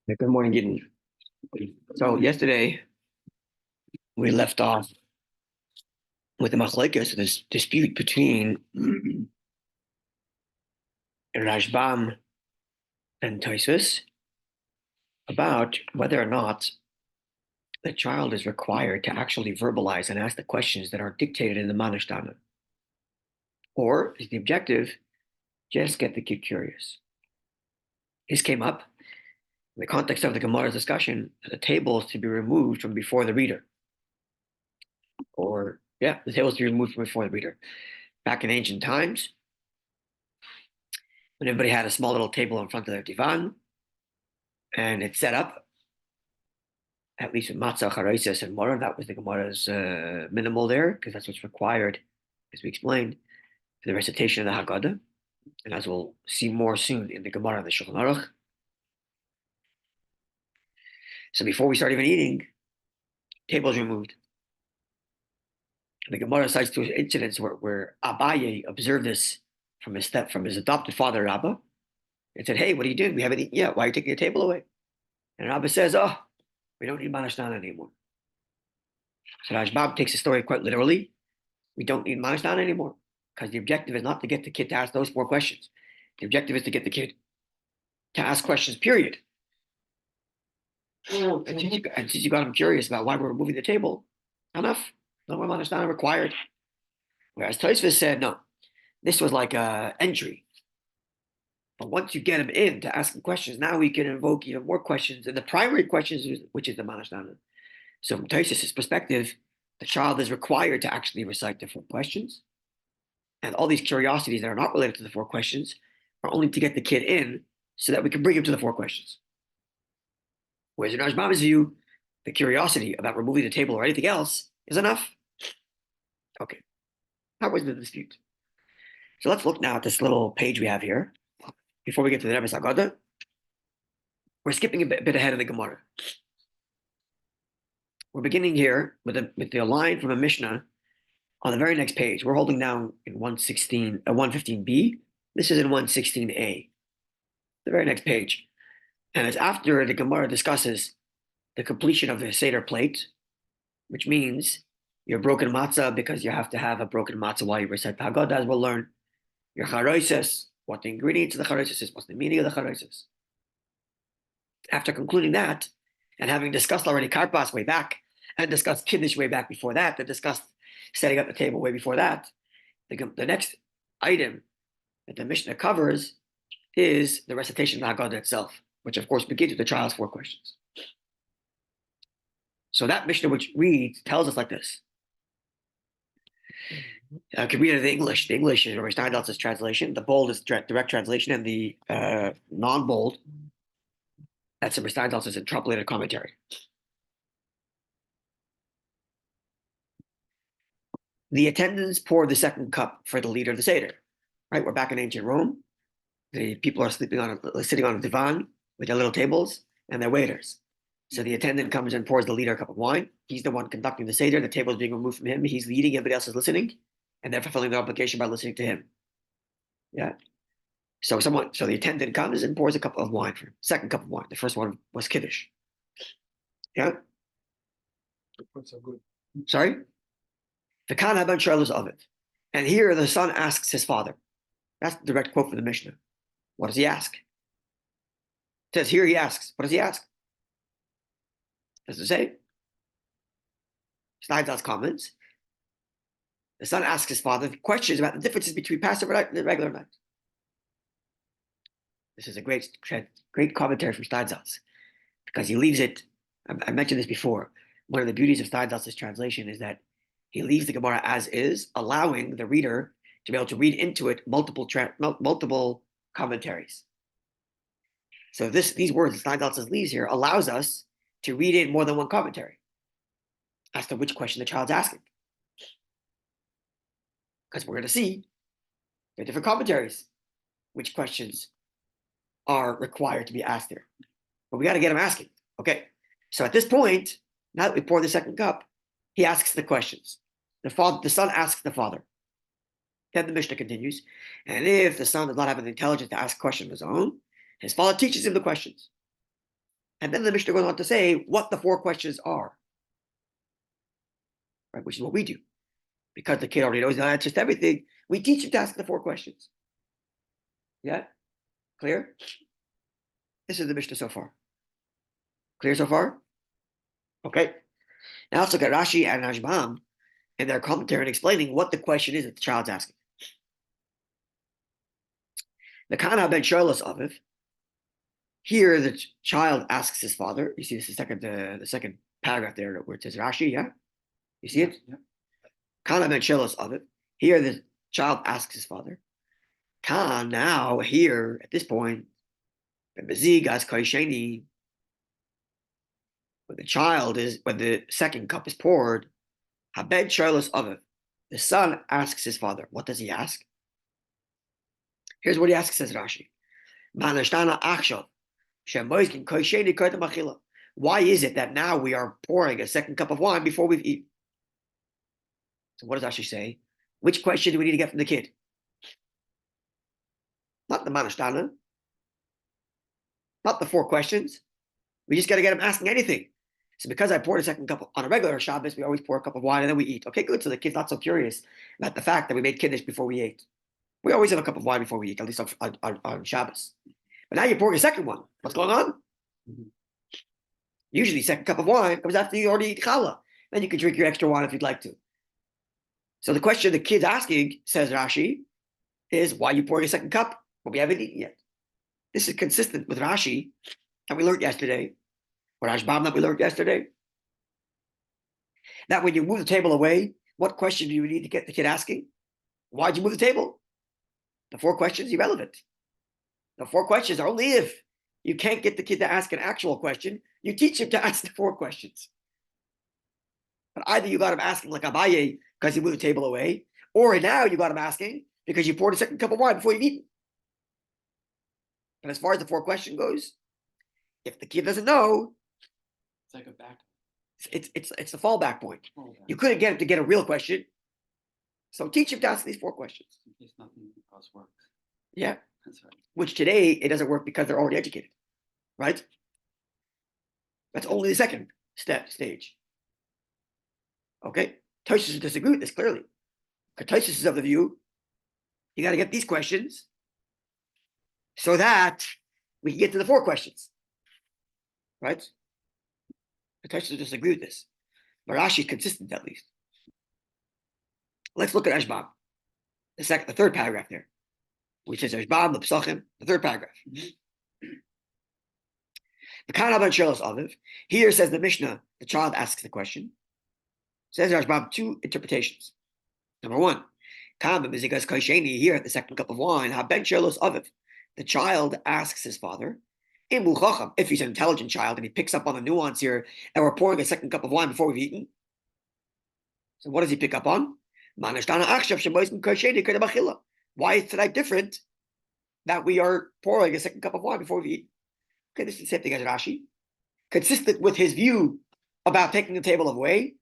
Good morning, Gideon. So yesterday we left off with the machlekes, this dispute between Rashbam and Tosfos about whether or not the child is required to actually verbalize and ask the questions that are dictated in the Manashtana, or is the objective just get the kid curious? This came up in the context of the Gemara's discussion that the table is to be removed from before the reader, the table is to be removed from before the reader. Back in ancient times, when everybody had a small little table in front of their divan, and it's set up, at least with matzah, charaises, and morah, that was the Gemara's minimal there, because that's what's required, as we explained, for the recitation of the Haggadah, and as we'll see more soon in the Gemara and the Shulchan Aruch. So before we start even eating, table is removed. And the Gemara cites two incidents where Abaye observed this from his adopted father, Rabbi, and said, "Hey, what are you doing? We haven't eaten yet. Why are you taking the table away?" And Rabbi says, "Oh, we don't need Manashnan anymore." So Rashbam takes the story quite literally. We don't need Manashnan anymore because the objective is not to get the kid to ask those four questions. The objective is to get the kid to ask questions, period. And since you got him curious about why we're removing the table, enough. No more Manashnan required. Whereas Tosfos said, no, this was like an entry. But once you get him in to ask him questions, now we can invoke even more questions. And the primary questions, which is the Manashtana. So from Tosfos' perspective, the child is required to actually recite the four questions. And all these curiosities that are not related to the four questions are only to get the kid in so that we can bring him to the four questions. Whereas in Rashbam's view, the curiosity about removing the table or anything else is enough. Okay, that was the dispute. So let's look now at this little page we have here. Before we get to the Rebbe's Haggadah, we're skipping a bit ahead of the Gemara. We're beginning here with the line from a Mishnah on the very next page. We're holding down in 115b. This is in 116a, the very next page. And it's after the Gemara discusses the completion of the Seder plate, which means your broken matzah, because you have to have a broken matzah while you recite the Haggadah, as we'll learn. Your charaises, what the ingredients of the charaises is, what's the meaning of the charaises. After concluding that, and having discussed already karpas way back, and discussed kiddush way back before that, and discussed setting up the table way before that, the next item that the Mishnah covers is the recitation of the Haggadah itself, which of course begins with the child's four questions. So that Mishnah which reads tells us like this. I can read it in English. The English is Rabbi Steinsaltz's translation. The bold is direct translation, and the non-bold, that's Rabbi Steinsaltz's interpolated commentary. The attendants pour the second cup for the leader of the Seder. Right, we're back in ancient Rome. The people are sitting on a divan with their little tables and their waiters. So the attendant comes and pours the leader a cup of wine. He's the one conducting the Seder. The table is being removed from him. He's leading. Everybody else is listening, and they're fulfilling their obligation by listening to him. Yeah. So the attendant comes and pours a cup of wine for him. Second cup of wine. The first one was kiddush. Yeah. That's so good. Sorry. The Khan Haban Charles of it. And here the son asks his father. That's the direct quote from the Mishnah. What does he ask? It says here he asks. What does he ask? Does it say? Steinsaltz comments. The son asks his father questions about the differences between Passover night and the regular night. This is a great commentary from Steinsaltz because he leaves it. I mentioned this before. One of the beauties of Steinsaltz's translation is that he leaves the Gemara as is, allowing the reader to be able to read into it multiple commentaries. So these words that Steinsaltz leaves here allows us to read in more than one commentary as to which question the child's asking. Because we're going to see there are different commentaries, which questions are required to be asked there. But we got to get him asking. Okay. So at this point, now that we pour the second cup, he asks the questions. The son asks the father. Then the Mishnah continues. And if the son does not have the intelligence to ask questions of his own, his father teaches him the questions. And then the Mishnah goes on to say what the 4 questions are, right? Which is what we do. Because the kid already knows the answers to everything, we teach him to ask the 4 questions. Yeah? Clear? This is the Mishnah so far. Clear so far? Okay. Now let's look at Rashi and Rashbam and their commentary and explaining what the question is that the child's asking. The Kana ben Sholos Aviv. Here the child asks his father. You see this is the second paragraph there where it says Rashi, yeah? You see it? Yeah. Kana ben Sholos Aviv. Here the child asks his father. Kan now here at this point, when the child is when the second cup is poured, Habed Sholos Aviv. The son asks his father. What does he ask? Here's what he asks, says Rashi. Why is it that now we are pouring a second cup of wine before we've eaten? So what does Rashi say? Which question do we need to get from the kid? Not the manashtana, not the 4 questions. We just got to get him asking anything. So because I poured a second cup on a regular Shabbos, we always pour a cup of wine and then we eat. Okay, good. So the kid's not so curious about the fact that we made Kiddush before we ate. We always have a cup of wine before we eat, at least on Shabbos. But now you're pouring a second one. What's going on? Mm-hmm. Usually, second cup of wine comes after you already eat challah. Then you can drink your extra wine if you'd like to. So the question the kid's asking, says Rashi, is why are you pouring a second cup when we haven't eaten yet? This is consistent with Rashi that we learned yesterday, or Rashbam that we learned yesterday. That when you move the table away, what question do you need to get the kid asking? Why'd you move the table? The 4 questions irrelevant. The 4 questions are only if you can't get the kid to ask an actual question, you teach him to ask the 4 questions. But either you got him asking like Abaye because he moved the table away, or now you got him asking because you poured a second cup of wine before you've eaten. But as far as the 4 question goes, if the kid doesn't know, It's like a back. It's the fallback point. You couldn't get him to get a real question, so teach him to ask these 4 questions. In case nothing else works. Yeah. That's right. Which today it doesn't work because they're already educated, right? That's only the second stage. Okay, Tosfos disagree with this clearly. Tosfos is of the view you got to get these questions so that we can get to the 4 questions, right? Tosfos disagree with this, but Rashi is consistent at least. Let's look at Ashbam, the 3rd paragraph there, which says Ashbam the Psachim, the 3rd paragraph. The Kana ben Sholos Aviv. Here says the Mishnah, the child asks the question. Says Rashbam 2 interpretations. Number 1, Kama Mizigas Kaisheni, here at the second cup of wine, Ben Sholos Aviv. The child asks his father, if he's an intelligent child and he picks up on the nuance here, and we're pouring a second cup of wine before we've eaten. So what does he pick up on? Why is tonight different that we are pouring a second cup of wine before we eat? Okay, this is the same thing as Rashi. Consistent with his view about taking the table away,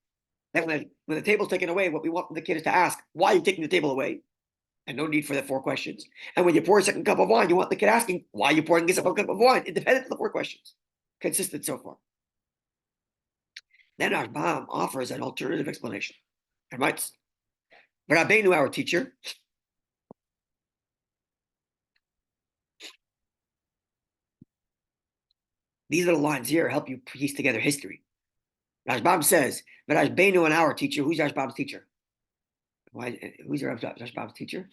that when the table's taken away, what we want from the kid is to ask, why are you taking the table away? And no need for the 4 questions. And when you pour a second cup of wine, you want the kid asking, why are you pouring a second cup of wine? Independent of the 4 questions. Consistent so far. Then Rashbam offers an alternative explanation. And writes, Rabbeinu, our teacher, these little lines here help you piece together history. Rashbam says, Rabbeinu and our teacher, who's Rashbam's teacher? Who's Rashbam's teacher?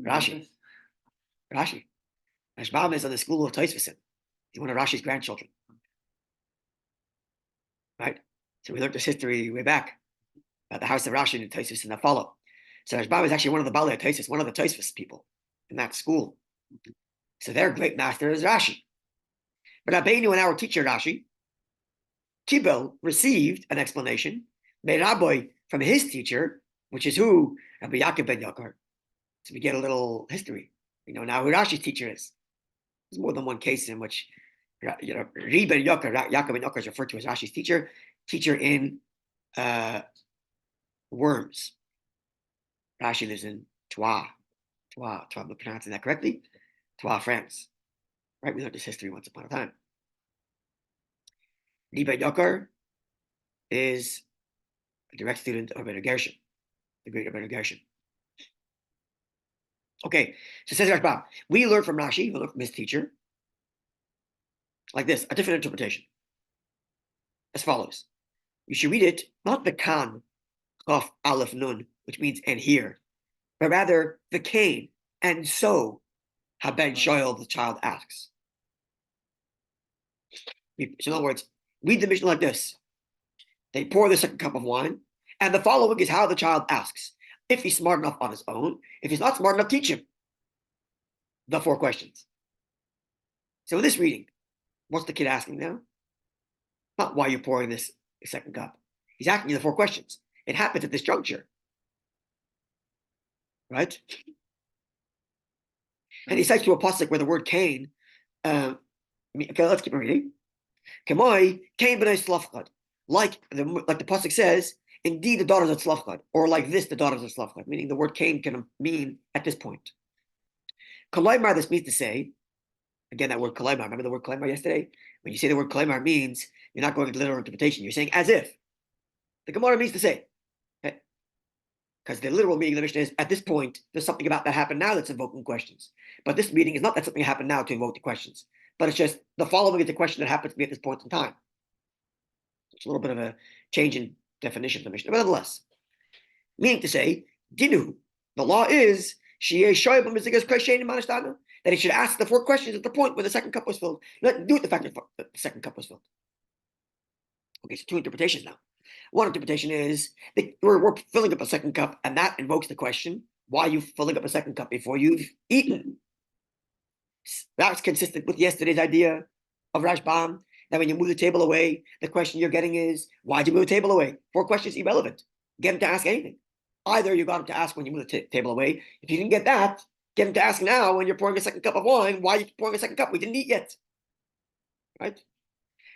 Rashi. Rashbam is on the school of Tosfos. He's one of Rashi's grandchildren. Right? So we learned this history way back about the house of Rashi and Tosfos and that follow. So Rashbam is actually one of the Balei Tosfos, one of the Tosfos people in that school. So their great master is Rashi. But Rabbeinu and our teacher Rashi, Kibel received an explanation made Rabbi from his teacher, which is who? Rabbi Yaakov ben Yakar. So we get a little history. We know now who Rashi's teacher is. There's more than one case in which Rebbe ben Yakar, Yaakov ben Yakar is referred to as Rashi's teacher in Worms. Rashi lives in Troyes. I'm pronouncing that correctly. Troyes, France. Right? We learned this history once upon a time. Levi Yakar is a direct student of Rabbi Gershon, the great Rabbi Gershon. Okay, so says Rashbam, we learn from Rashi, we learn from his teacher, like this, a different interpretation, as follows. You should read it, not the Kan, Chaf, Aleph, Nun, which means and here, but rather the Cain, and so Haben Shoyal, the child asks. So in other words, read the Mishnah like this. They pour the second cup of wine, and the following is how the child asks. If he's smart enough on his own, if he's not smart enough, teach him. The 4 questions. So in this reading, what's the kid asking now? Not why you're pouring this second cup. He's asking you the 4 questions. It happens at this juncture. Right? And he cites to a pasuk where the word Cain, okay, let's keep reading. Kamoi, Cain b'nai Slafchad. Like the pasuk says, indeed the daughters of Slafchad, or like this, the daughters of Slafchad, meaning the word Cain can mean at this point. Kalaimar, this means to say, again, that word kalaimar, remember the word kalaimar yesterday? When you say the word kalaimar means, you're not going into literal interpretation, you're saying as if. The Gemara means to say. Because the literal meaning of the Mishnah is, at this point, there's something about that happened now that's invoking questions. But this meaning is not that something happened now to invoke the questions, but it's just the following is the question that happens to be at this point in time. It's a little bit of a change in definition of the Mishnah, but nonetheless. Meaning to say, Dinu, the law is, that he should ask the 4 questions at the point where the second cup was filled. Nothing to do with the fact that the second cup was filled. Okay, so 2 interpretations now. One interpretation is that we're filling up a second cup, and that invokes the question, why are you filling up a second cup before you've eaten? That's consistent with yesterday's idea of Rashbam, that when you move the table away, the question you're getting is, why'd you move the table away? 4 questions, irrelevant. Get him to ask anything. Either you got him to ask when you move the table away. If you didn't get that, get him to ask now when you're pouring a second cup of wine, why are you pouring a second cup? We didn't eat yet. Right?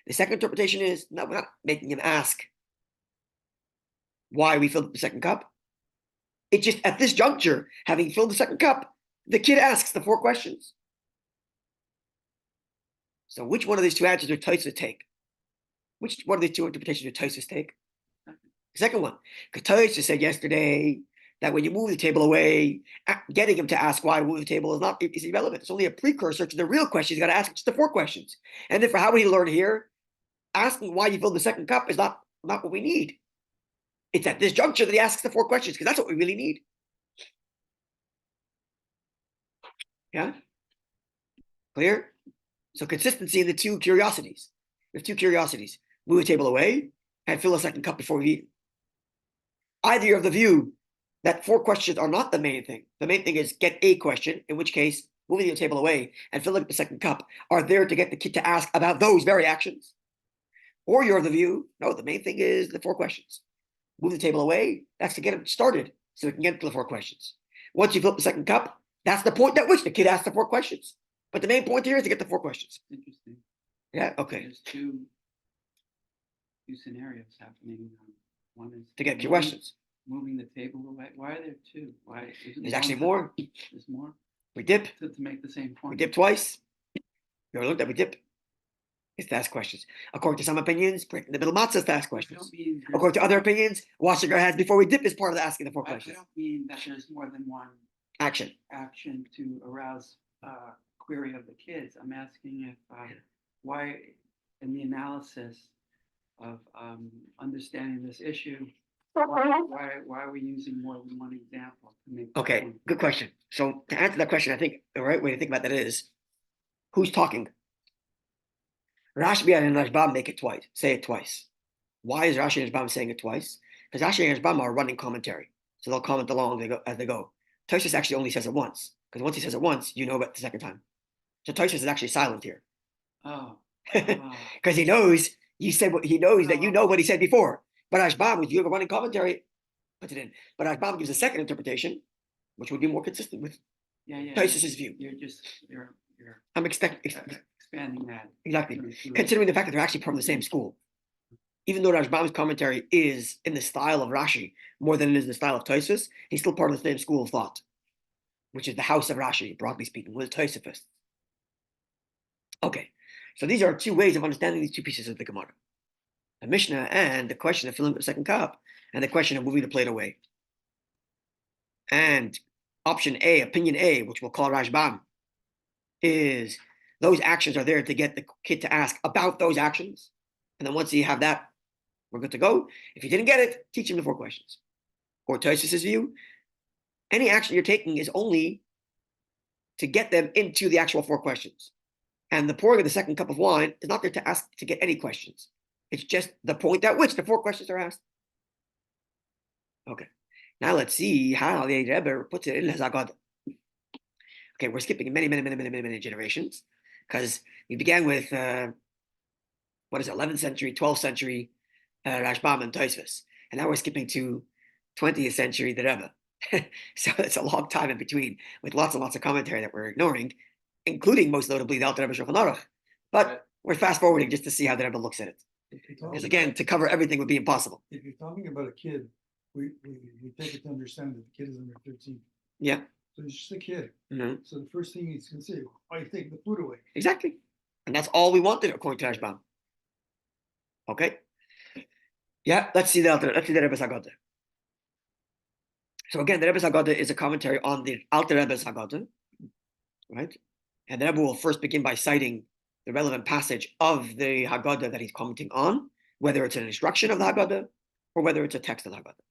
The second interpretation is, no, we're not making him ask why we filled up the second cup. It's just at this juncture, having filled the second cup, the kid asks the 4 questions. So which one of these 2 answers would Tosfos take? Which one of these 2 interpretations would Tosfos take? The second one. Because Tosfos said yesterday that when you move the table away, getting him to ask why we move the table is irrelevant. It's only a precursor to the real question he's got to ask, which is the 4 questions. And therefore, how would he learn here? Asking why you filled the second cup is not what we need. It's at this juncture that he asks the 4 questions, because that's what we really need. Yeah? Clear? So consistency in the 2 curiosities. We have 2 curiosities. Move the table away and fill a second cup before we eat. Either you're of the view that 4 questions are not the main thing. The main thing is get a question, in which case moving the table away and filling up the second cup are there to get the kid to ask about those very actions. Or you're of the view, no, the main thing is the 4 questions. Move the table away, that's to get him started so we can get to the 4 questions. Once you fill up the second cup, that's the point at which the kid asks the 4 questions. But the main point here is to get the 4 questions. Interesting. Yeah, okay. There's two scenarios happening. One is To get your questions. moving the table away. Why are there 2? Why isn't There's one actually to- more. There's more We dip. to make the same point. We dip twice. You ever looked at we dip? It's to ask questions. According to some opinions, breaking the middle matzah is to ask I questions. don't mean According to other opinions, washing our hands before we dip is part of the asking the 4 I questions. don't mean that there's more than one Action. action to arouse query of the kids. I'm asking if why in the analysis of understanding this issue, why are we using more than one example to make that Okay, point? good question. So to answer that question, I think the right way to think about that is, who's talking? Rashi and Rashbam make it twice, say it twice. Why is Rashi and Rashbam saying it twice? Because Rashi and Rashbam are running commentary. So they'll comment along as they go. Tosfos actually only says it once. Because once he says it once, you know about the second time. So Tosfos is actually silent here. Oh. Because he knows you said what he knows that you know what he said before. But Rashbam, with you running commentary, puts it in. But Rashbam gives a second interpretation, which would be more consistent with Tosfos' view. You're I'm expanding that. exactly, considering the fact that they're actually from the same school. Even though Rashbam's commentary is in the style of Rashi more than it is in the style of Tosfos, he's still part of the same school of thought, which is the house of Rashi, broadly speaking, with Tosfos. Okay, so these are two ways of understanding these two pieces of the Gemara. The Mishnah and the question of filling the second cup and the question of moving the plate away. And option A, opinion A, which we'll call Rashbam, is those actions are there to get the kid to ask about those actions. And then once you have that, we're good to go. If you didn't get it, teach him the 4 questions. Or Tosfos' view, any action you're taking is only to get them into the actual 4 questions. And the pouring of the second cup of wine is not there to ask to get any questions. It's just the point at which the 4 questions are asked. Okay. Now let's see how the Rebbe puts it in his Haggadah. Okay, we're skipping many generations because we began with 11th century, 12th century Rashbam and Tosfos, and now we're skipping to 20th century the Rebbe. So it's a long time in between with lots and lots of commentary that we're ignoring, including most notably the Alter Rebbe Shulchan Aruch. But we're fast forwarding just to see how the Rebbe looks at it. Because again, to cover everything would be impossible. If you're talking about a kid, we take it to understand that the kid is under 13. Yeah. So he's just a kid. Mm-hmm. So the first thing he's going to say, why are you taking the food away? Exactly. And that's all we wanted according to Rashbam. Okay. Yeah, let's see the Rebbe's Haggadah. So again, the Rebbe's Haggadah is a commentary on the Alter Rebbe's Haggadah, right? And the Rebbe will first begin by citing the relevant passage of the Haggadah that he's commenting on, whether it's an instruction of the Haggadah or whether it's a text of the Haggadah.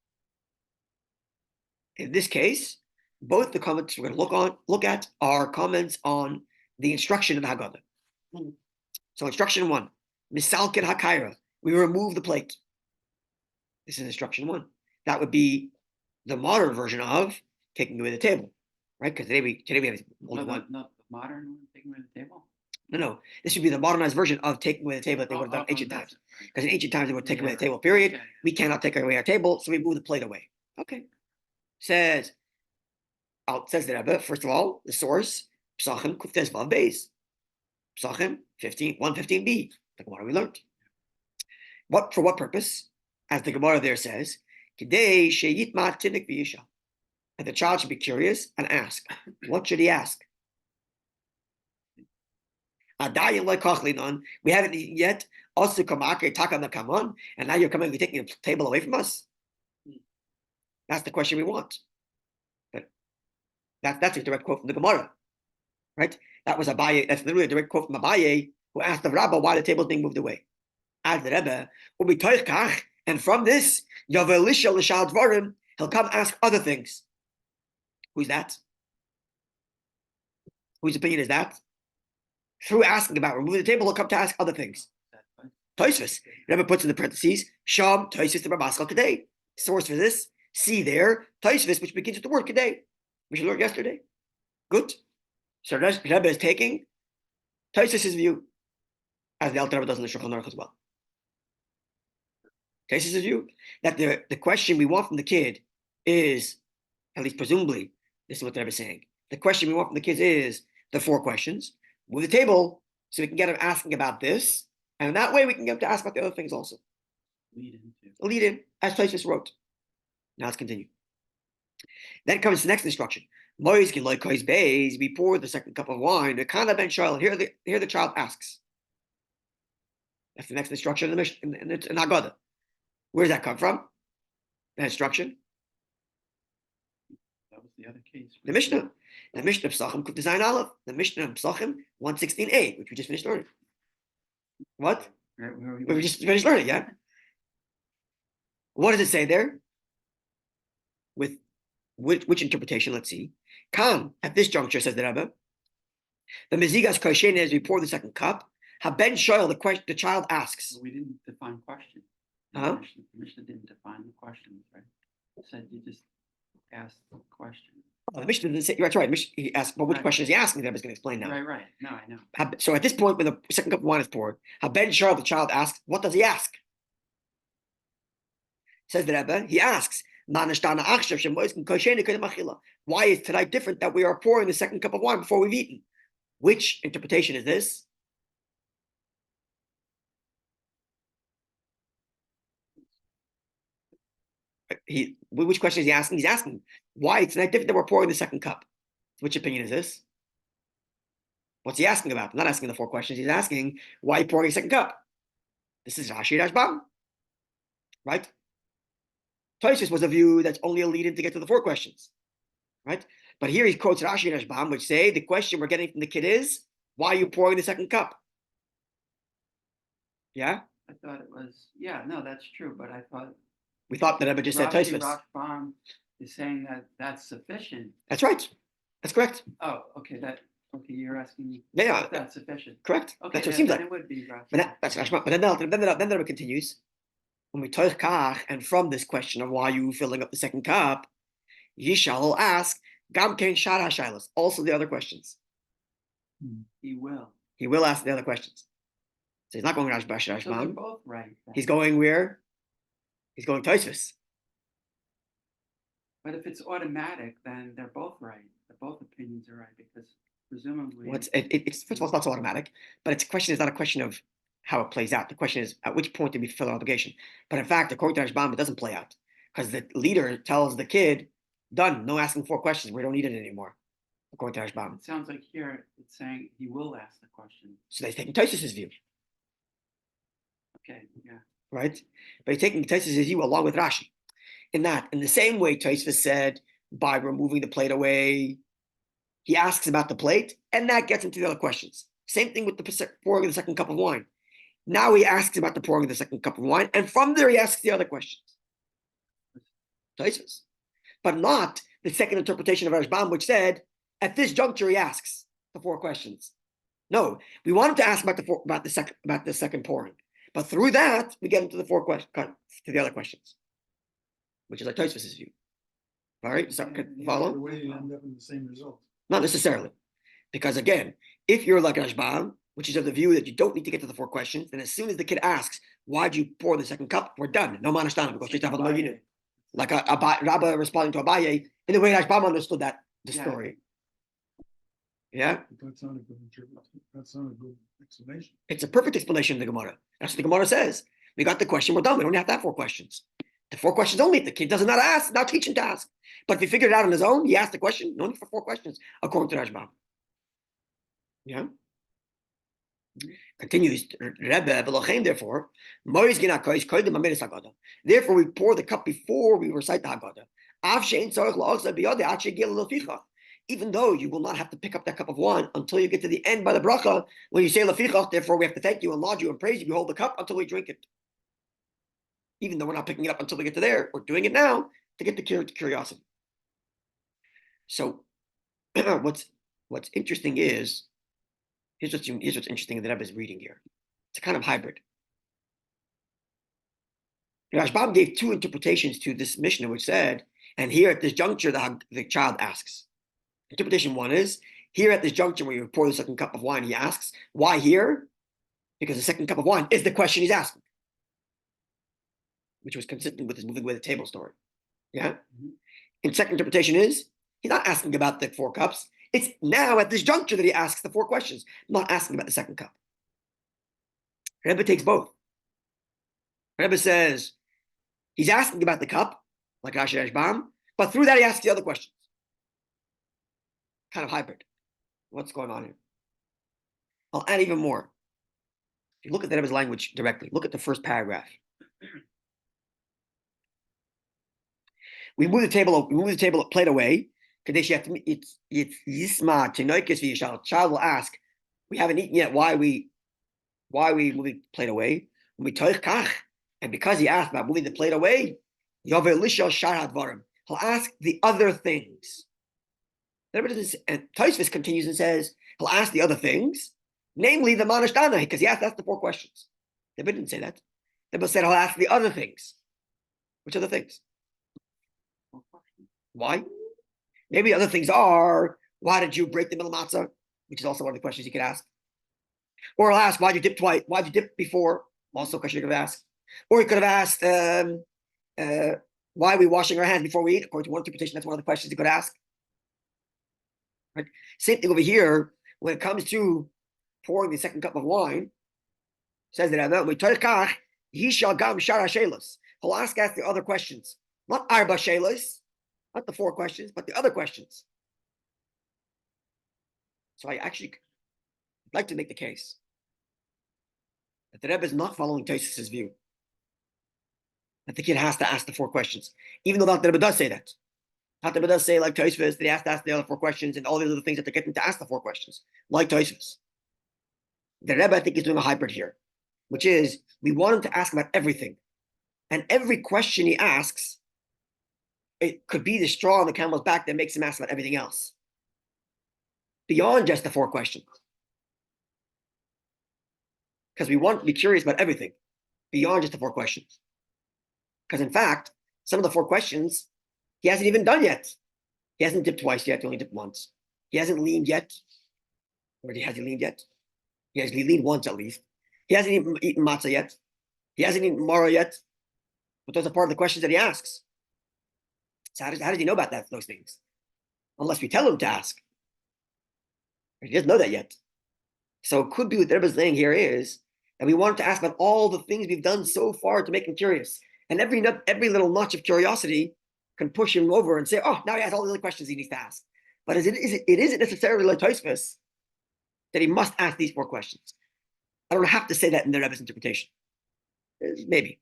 In this case, both the comments we're going to look at are comments on the instruction of the Haggadah. So instruction 1, Misalkin Hakaira, we remove the plate. This is instruction 1. That would be the modern version of taking away the table, right? Because today we have not the modern one, taking away the table. No. This would be the modernized version of taking away the table that they would have done ancient times. Because in ancient times they would take away the table, period. Okay. We cannot take away our table, so we move the plate away. Okay. Says the Rebbe, first of all, the source, Psachim Kuftes Vav Beis. Psachim 115b. The Gemara we learned. For what purpose? As the Gemara there says, Kidei Sheyitma Tinik V'Yisha. And the child should be curious and ask. What should he ask? We haven't eaten yet. And now you're coming and taking the table away from us. That's the question we want. But that's a direct quote from the Gemara, right? That was Abaye. That's literally a direct quote from Abaye, who asked the Rabbi why the table is being moved away. As the Rebbe, and from this, he'll come ask other things. Who's that? Whose opinion is that? Through asking about removing the table, he'll come to ask other things. Tosfos. Rebbe puts in the parentheses, Sham, Tosfos, the Rabaskal Kadei. Source for this, see there, Tosfos, which begins with the word Kadei. We should learn yesterday. Good. So Rebbe is taking Tosfos' view, as the Alter Rebbe does in the Shulchan Aruch as well. Tosfos' view, that the question we want from the kid is, at least presumably, this is what the Rebbe is saying. The question we want from the kids is the 4 questions. Move the table so we can get them asking about this, and in that way we can get them to ask about the other things also. Lead in, as Tosfos wrote. Now let's continue. Then comes the next instruction. We pour the second cup of wine. Here the child asks. That's the next instruction in the Mishnah, in Haggadah. Where does that come from? The instruction? That was the other case. The Mishnah. The Mishnah of Psachim could design Aleph. The Mishnah of Psachim 116a, which we just finished learning. What? We just finished learning, yeah? What does it say there? With which interpretation? Let's see. Kan, at this juncture, says the Rebbe, the Mezigas Koshen, as we pour the second cup, Haben Shoel, the child asks. We didn't define question. Huh? The Mishnah didn't define the questions, right? It said you just asked the question. Oh, the Mishnah didn't say, that's right. He asked, but which question is he asking? The Rebbe is going to explain now. Right. No, I know. So at this point, when the second cup of wine is poured, Haben Shoel, the child asks, what does he ask? Says the Rebbe, he asks, why is tonight different that we are pouring the second cup of wine before we've eaten? Which interpretation is this? Which question is he asking? He's asking, why it's tonight different that we're pouring the second cup? Which opinion is this? What's he asking about? Not asking the 4 questions. He's asking why you pouring a second cup. This is Rashi Rashbam, right? Tosfos was a view that's only a lead in to get to the 4 questions, right? But here he quotes Rashi and Rashbam, which say the question we're getting from the kid is, why are you pouring the second cup? Yeah? I thought it was, yeah, no, that's true, but I thought We thought that Rebbe just said Rashi Tosfos. Rashbam is saying that that's sufficient. That's right. That's correct. Oh, okay, you're asking me Yeah, if that's sufficient. correct. Okay, That's what it seems then like. it would be Rashi. But that's Rashbam. But then the Rebbe continues. When we toich kach, and from this question of why you filling up the second cup, Yishal will ask, Gam kein shar hashailos, also the other questions. He will. He will ask the other questions. So he's not going So they're Rashbam. both right. then. He's going where? He's going Tosfos. But if it's automatic, then they're both right. Both opinions are right because presumably. It's first of all, it's not so automatic, but its question is not a question of how it plays out. The question is at which point did we fulfill our obligation? But in fact, according to Rashbam, it doesn't play out because the leader tells the kid, "Done. No asking 4 questions. We don't need it anymore." According to Rashbam. It sounds like here it's saying he will ask the question. So he's taking Tosfos' view, Okay, yeah. right? But he's taking Tosfos' view along with Rashi. In the same way, Tosfos said by removing the plate away, he asks about the plate, and that gets into the other questions. Same thing with the pouring of the second cup of wine. Now he asks about the pouring of the second cup of wine, and from there he asks the other questions. Tosfos. But not the second interpretation of Rashbam, which said, at this juncture he asks the 4 questions. No, we want him to ask about the second pouring. But through that, we get into the 4 questions, to the other questions, which is like Tosfos' view. All right, so follow? The way you end up in the same result. Not necessarily. Because again, if you're like Rashbam, which is of the view that you don't need to get to the 4 questions, then as soon as the kid asks, why'd you pour the second cup? We're done. No manashtana. We go straight to Avodah Mayinu. Like a Rabbi responding to Abaye in the way Rashbam understood the story. Yeah? That's not a good interpretation. That's not a good explanation. It's a perfect explanation of the Gemara. That's what the Gemara says. We got the question, we're done. We don't have to have 4 questions. The 4 questions only. If the kid doesn't know how to ask, now teach him to ask. But if he figured it out on his own, he asked the question, no need for 4 questions, according to Rashbam. Yeah? Continues, Rebbe, therefore, therefore we pour the cup before we recite the Haggadah. Even though you will not have to pick up that cup of wine until you get to the end by the bracha, when you say lafichach, therefore we have to thank you and laud you and praise you, we hold the cup until we drink it. Even though we're not picking it up until we get to there, we're doing it now to get the curiosity. So what's interesting is, here's what's interesting that I was reading here. It's a kind of hybrid. Rashbam gave 2 interpretations to this Mishnah, which said, and here at this juncture, the child asks. Interpretation 1 is, here at this juncture where you pour the second cup of wine, he asks, why here? Because the second cup of wine is the question he's asking, which was consistent with his moving away the table story. Yeah? Mm-hmm. And second interpretation is, he's not asking about the 4 cups. It's now at this juncture that he asks the 4 questions, not asking about the second cup. Rebbe takes both. Rebbe says, he's asking about the cup, like Rashi Rashbam, but through that he asks the other questions. Kind of hybrid. What's going on here? I'll add even more. If you look at the Rebbe's language directly, look at the first paragraph. We move the table plate away. It's Yisma Tenoikis V'Yishal. Child will ask, we haven't eaten yet. Why we move the plate away? When we toich kach, and because he asked about moving the plate away, Yover Lishal Shar Hadvarim. He'll ask the other things. And Tosfos continues and says, he'll ask the other things, namely the manashtana, because he asked that's the 4 questions. The Rebbe didn't say that. The Rebbe said he'll ask the other things. Which other things? Why? Maybe other things are, why did you break the middle matzah? Which is also one of the questions you could ask. Or he'll ask, why'd you dip twice? Why'd you dip before? Also a question you could have asked. Or he could have asked, why are we washing our hands before we eat? According to one interpretation, that's one of the questions he could ask. Right? Same thing over here, when it comes to pouring the second cup of wine, says that he'll ask the other questions. Not arba shelos, not the 4 questions, but the other questions. So I actually like to make the case that the Rebbe is not following Tosfos' view, that the kid has to ask the 4 questions, even though the Rebbe does say that. The Rebbe does say, like Tosfos, that he has to ask the other 4 questions and all the other things that to get him to ask the 4 questions, like Tosfos. The Rebbe, I think, is doing a hybrid here, which is we want him to ask about everything. And every question he asks, it could be the straw on the camel's back that makes him ask about everything else, beyond just the 4 questions. Because we want to be curious about everything, beyond just the 4 questions. Because in fact, some of the 4 questions, he hasn't even done yet. He hasn't dipped twice yet, he only dipped once. He hasn't leaned yet. Or has he leaned yet? He has leaned once at least. He hasn't even eaten matzah yet. He hasn't eaten mara yet. But those are part of the questions that he asks. So how does he know about those things? Unless we tell him to ask. He doesn't know that yet. So it could be what the Rebbe is saying here is that we want him to ask about all the things we've done so far to make him curious. And every little notch of curiosity can push him over and say, oh, now he has all the other questions he needs to ask. But it isn't necessarily like Tosfos that he must ask these 4 questions. I don't have to say that in the Rebbe's interpretation. Maybe.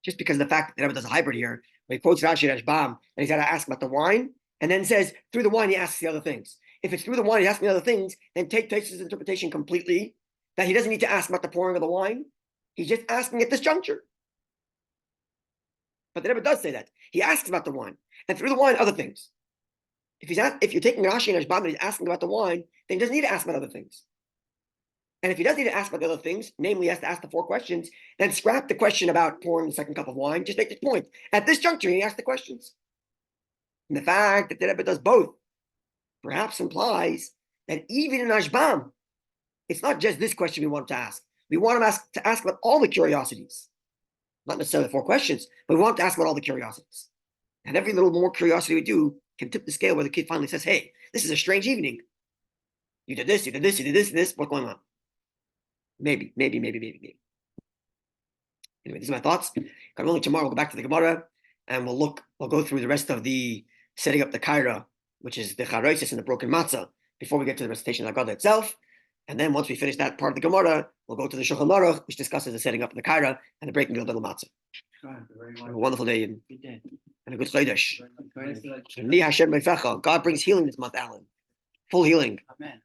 Just because of the fact that the Rebbe does a hybrid here, where he quotes Rashi Rashbam, and he's got to ask about the wine, and then says, through the wine, he asks the other things. If it's through the wine, he asks the other things, then take Tosfos' interpretation completely, that he doesn't need to ask about the pouring of the wine. He's just asking at this juncture. But the Rebbe does say that. He asks about the wine, and through the wine, other things. If you're taking Rashi and Rashbam and he's asking about the wine, then he doesn't need to ask about other things. And if he does need to ask about the other things, namely he has to ask the 4 questions, then scrap the question about pouring the second cup of wine. Just make this point. At this juncture, he asks the questions. And the fact that the Rebbe does both perhaps implies that even in Ashbam, it's not just this question we want to ask. We want him to ask about all the curiosities. Not necessarily the 4 questions, but we want to ask about all the curiosities. And every little more curiosity we do can tip the scale where the kid finally says, hey, this is a strange evening. You did this, you did this, you did this, and this. What's going on? Maybe. Anyway, these are my thoughts. God willing, tomorrow we'll go back to the Gemara and we'll go through the rest of the setting up the kaira, which is the charoisis and the broken matzah, before we get to the recitation of Haggadah itself. And then once we finish that part of the Gemara, we'll go to the Shulchan Aruch, which discusses the setting up of the kaira and the breaking of the little matzah. Have a wonderful day and a good chodesh. God brings healing this month, Alan. Full healing. Amen.